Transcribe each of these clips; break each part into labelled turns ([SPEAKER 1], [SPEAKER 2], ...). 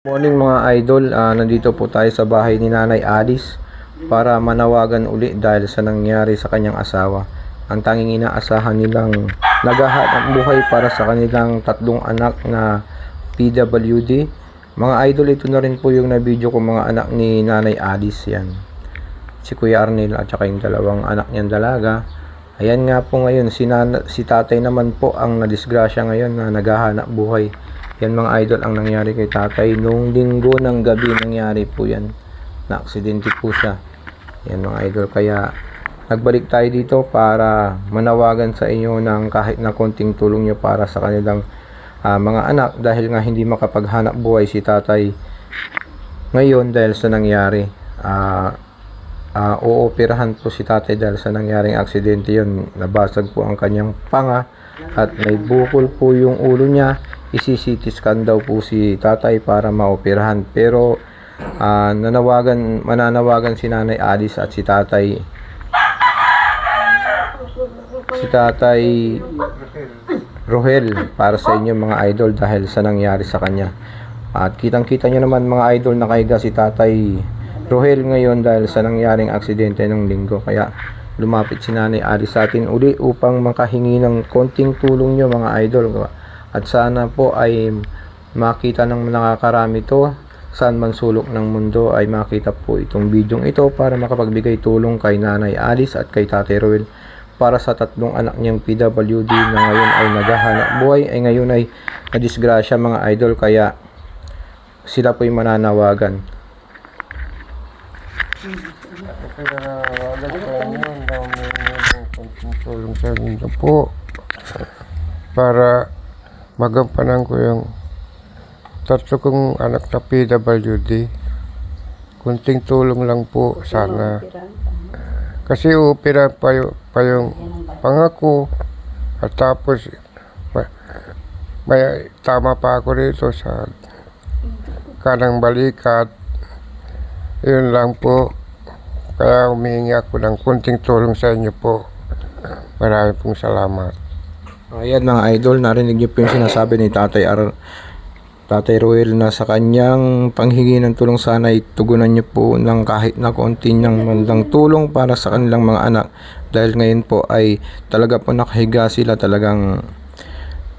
[SPEAKER 1] Morning mga idol, nandito po tayo sa bahay ni Nanay Alice para manawagan uli dahil sa nangyari sa kanyang asawa. Ang tanging inaasahan nilang naghahanap buhay para sa kanilang tatlong anak na PWD. Mga idol, ito na rin po yung na-video ko mga anak ni Nanay Alice yan. Si Kuya Arnel at saka yung dalawang anak niyang dalaga. Ayan nga po ngayon, si tatay naman po ang nadisgrasya ngayon na naghahanap buhay. Yan mga idol ang nangyari kay tatay. Noong linggo ng gabi nangyari po yan. Na-aksidente po siya. Yan mga idol. Kaya nagbalik tayo dito para manawagan sa inyo ng kahit na konting tulong nyo para sa kanilang mga anak. Dahil nga hindi makapaghanap buhay si tatay ngayon dahil sa nangyari. Ooperahan po si tatay dahil sa nangyaring aksidente yun. Nabasag po ang kanyang panga at may bukol po yung ulo niya. Isi-CT scan daw po si tatay para maoperahan, pero mananawagan si Nanay Alice at si tatay Rohel para sa inyo mga idol dahil sa nangyari sa kanya. At kitang-kita nyo naman mga idol, nakahiga si tatay Rohel ngayon dahil sa nangyaring aksidente ng linggo. Kaya lumapit si Nanay Alice sa atin uli upang makahingi ng konting tulong nyo mga idol. At sana po ay makita ng nakakarami to, saan man sulok ng mundo ay makita po itong bidyong ito para makapagbigay tulong kay Nanay Alice at kay Tatay Roel para sa tatlong anak niyang PWD na ngayon ay naghahanap buhay, ay ngayon ay nadisgrasya mga idol. Kaya sila po ay mananawagan.
[SPEAKER 2] Tulong sa inyo po para magampanan ko yung tatlo kong anak na PWD. Kunting tulong lang po sana. Kasi opera pa yung pangako. At tapos may tama pa ako dito sa kanang balikat. Yun lang po. Kaya humihingi ako ng kunting tulong sa inyo po. Maraming pong salamat.
[SPEAKER 1] Ayan mga idol, narinig niyo po yung sinasabi ni Tatay Roel na sa kanyang panghingi ng tulong sana ay tugunan niyo po ng kahit na konti niyang mandang tulong para sa kanilang mga anak. Dahil ngayon po ay talaga po nakahiga sila, talagang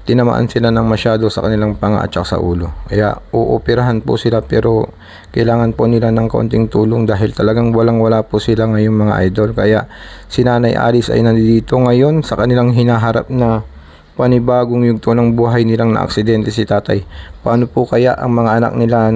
[SPEAKER 1] tinamaan sila ng masyado sa kanilang panga at saka sa ulo. Kaya uoperahan po sila pero kailangan po nila ng konting tulong dahil talagang walang-wala po sila ngayong mga idol. Kaya si Nanay Alice ay nandito ngayon sa kanilang hinaharap na panibagong yugto ng buhay nilang na aksidente si tatay. Paano po kaya ang mga anak nila